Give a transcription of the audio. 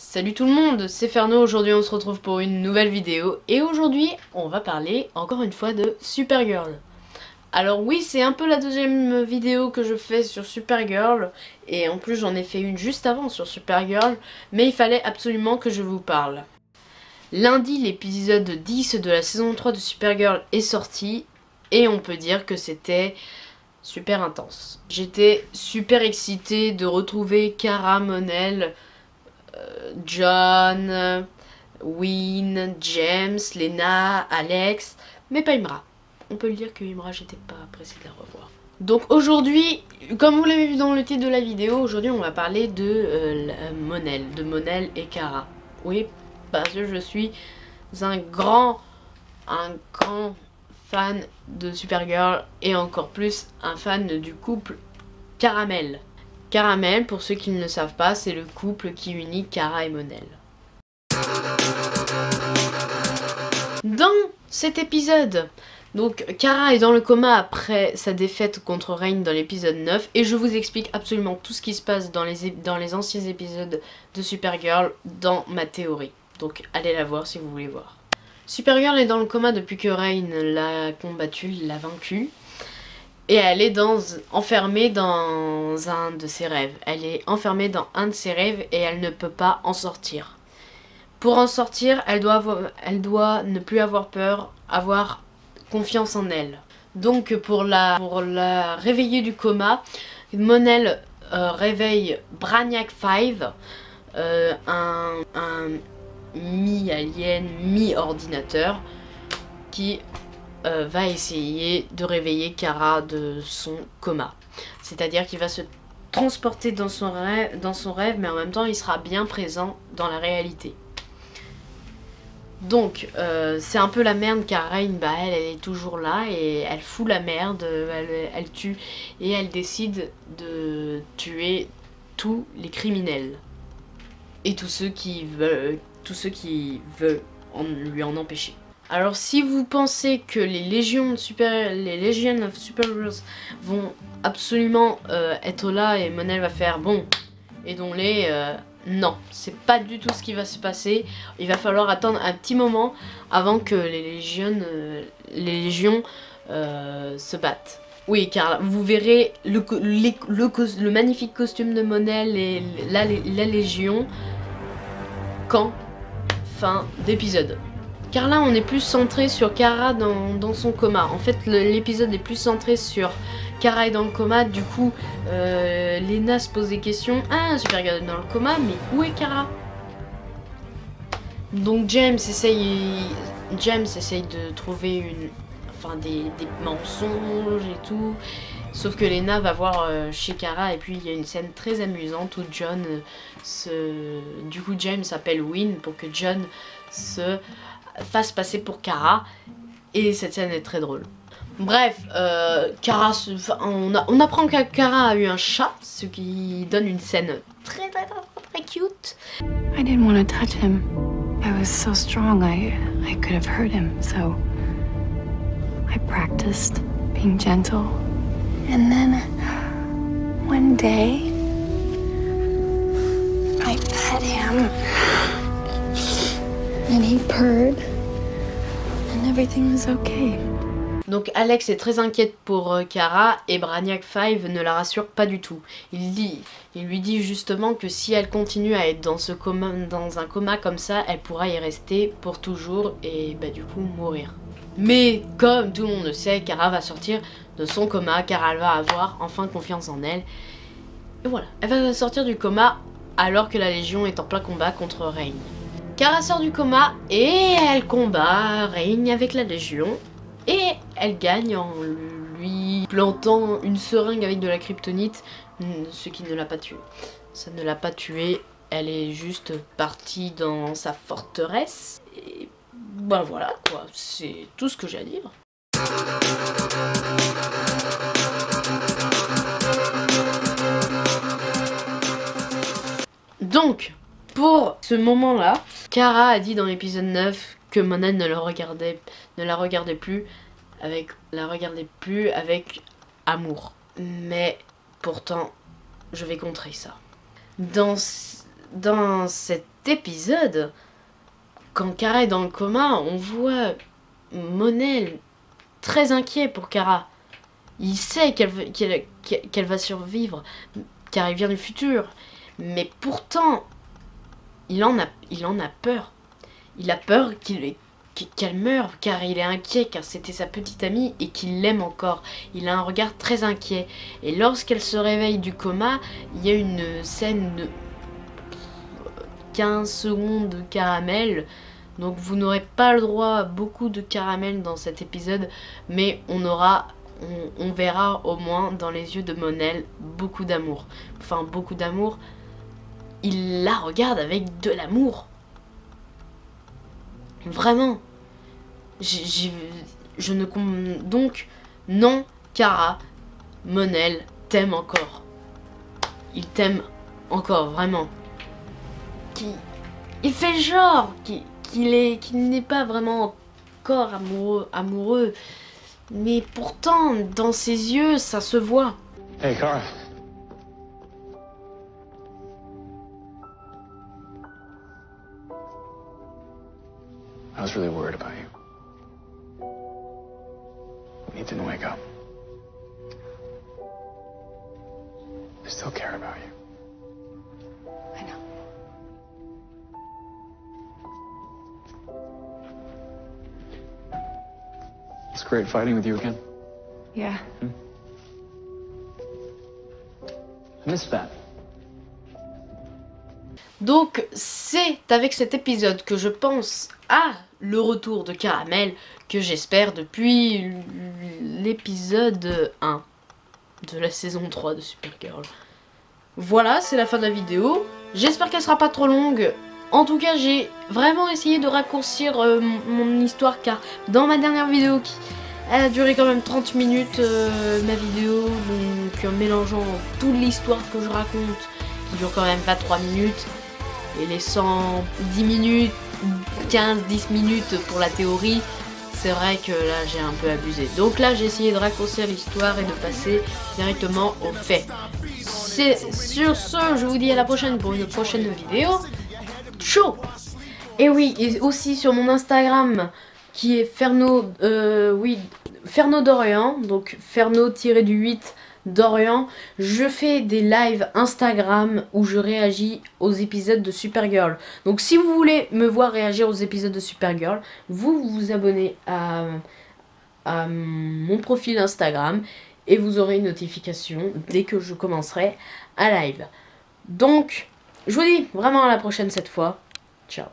Salut tout le monde, c'est Ferno, aujourd'hui on se retrouve pour une nouvelle vidéo et aujourd'hui on va parler encore une fois de Supergirl. Alors oui, c'est un peu la deuxième vidéo que je fais sur Supergirl et en plus j'en ai fait une juste avant sur Supergirl, mais il fallait absolument que je vous parle. Lundi, l'épisode 10 de la saison 3 de Supergirl est sorti et on peut dire que c'était super intense. J'étais super excitée de retrouver Kara, Mon-El, John, Winn, James, Lena, Alex, mais pas Imra. On peut le dire que Imra, j'étais pas pressée de la revoir. Donc aujourd'hui, comme vous l'avez vu dans le titre de la vidéo, aujourd'hui on va parler de Mon-El et Kara. Oui, parce que je suis un grand fan de Supergirl et encore plus un fan du couple Caramel. Caramel, pour ceux qui ne le savent pas, c'est le couple qui unit Kara et Mon-El. Dans cet épisode, donc Kara est dans le coma après sa défaite contre Reign dans l'épisode 9 et je vous explique absolument tout ce qui se passe dans les anciens épisodes de Supergirl dans ma théorie. Donc allez la voir si vous voulez voir. Supergirl est dans le coma depuis que Reign l'a combattu, l'a vaincu. Et elle est enfermée dans un de ses rêves. Elle est enfermée dans un de ses rêves et elle ne peut pas en sortir. Pour en sortir, elle doit ne plus avoir peur, avoir confiance en elle. Donc pour la réveiller du coma, Mon-El réveille Brainiac 5, un mi-alien, mi-ordinateur, qui va essayer de réveiller Kara de son coma. C'est-à-dire qu'il va se transporter dans son rêve, mais en même temps il sera bien présent dans la réalité. Donc c'est un peu la merde car Reign, elle est toujours là et elle fout la merde, elle tue et elle décide de tuer tous les criminels. Et tous ceux qui veulent lui en empêcher. Alors si vous pensez que les Legion of Superheroes vont absolument être là et Mon-El va faire bon, aidons-les, non, c'est pas du tout ce qui va se passer. Il va falloir attendre un petit moment avant que les légions se battent. Oui, car vous verrez le magnifique costume de Mon-El et la Légion quand fin d'épisode. Car là on est plus centré sur Kara dans son coma. En fait l'épisode est plus centré sur Kara est dans le coma. Du coup Lena se pose des questions. Ah, Supergirl est dans le coma, mais où est Kara? Donc James essaye de trouver des mensonges et tout. Sauf que Lena va voir chez Kara et puis il y a une scène très amusante où John du coup James appelle Winn pour que John se fasse passer pour Kara et cette scène est très drôle. Bref, on apprend que Kara a eu un chat, ce qui donne une scène très cute. I didn't want to touch him. I was so strong, I could have hurt him, so I practiced being gentle. And then one day I pet him and he purred and everything was okay. Donc Alex est très inquiète pour Kara et Brainiac 5 ne la rassure pas du tout. Il lui dit justement que si elle continue à être dans un coma comme ça, elle pourra y rester pour toujours et du coup mourir. Mais comme tout le monde le sait, Kara va sortir de son coma car elle va avoir enfin confiance en elle. Et voilà, elle va sortir du coma alors que la Légion est en plein combat contre Reign. Kara sort du coma et elle combat Reign avec la Légion. Et elle gagne en lui plantant une seringue avec de la kryptonite, ce qui ne l'a pas tuée. Ça ne l'a pas tuée, elle est juste partie dans sa forteresse. Et voilà quoi, c'est tout ce que j'ai à dire. Donc, pour ce moment-là, Kara a dit dans l'épisode 9 que Mon-El ne la regardait plus avec amour. Mais pourtant, je vais contrer ça. dans cet épisode, quand Kara est dans le coma, on voit Mon-El très inquiet pour Kara. Il sait qu'elle va survivre, car il vient du futur. Mais pourtant, il en a peur. Il a peur qu'elle meure, car il est inquiet, car c'était sa petite amie et qu'il l'aime encore. Il a un regard très inquiet. Et lorsqu'elle se réveille du coma, il y a une scène de 15 secondes de caramel. Donc vous n'aurez pas le droit à beaucoup de caramel dans cet épisode, mais on verra au moins dans les yeux de Mon-El beaucoup d'amour. Enfin, beaucoup d'amour. Il la regarde avec de l'amour. Vraiment. Je ne comprends... Donc, non, Kara, Mon-El t'aime encore. Il t'aime encore, vraiment. Il fait genre qu'il n'est pas vraiment encore amoureux. Mais pourtant, dans ses yeux, ça se voit. Hey, Kara. I was really worried about you. You didn't wake up. I still care about you. I know. It's great fighting with you again. Yeah. I miss that. Donc c'est avec cet épisode que je pense à le retour de Caramel, que j'espère depuis l'épisode 1 de la saison 3 de Supergirl. Voilà, c'est la fin de la vidéo. J'espère qu'elle sera pas trop longue. En tout cas, j'ai vraiment essayé de raccourcir mon histoire, car dans ma dernière vidéo, elle a duré quand même 30 minutes, ma vidéo, donc mélangeant toute l'histoire que je raconte, qui dure quand même pas 3 minutes, et laissant 10 minutes, 15-10 minutes pour la théorie, c'est vrai que là j'ai un peu abusé. Donc là j'ai essayé de raccourcir l'histoire et de passer directement aux faits. Sur ce, je vous dis à la prochaine pour une prochaine vidéo. Ciao. Et oui, et aussi sur mon Instagram qui est Ferno Dorian, donc Ferno-8 Dorian, je fais des lives Instagram où je réagis aux épisodes de Supergirl. Donc si vous voulez me voir réagir aux épisodes de Supergirl, vous vous abonnez à mon profil Instagram et vous aurez une notification dès que je commencerai à live. Donc, je vous dis vraiment à la prochaine cette fois. Ciao.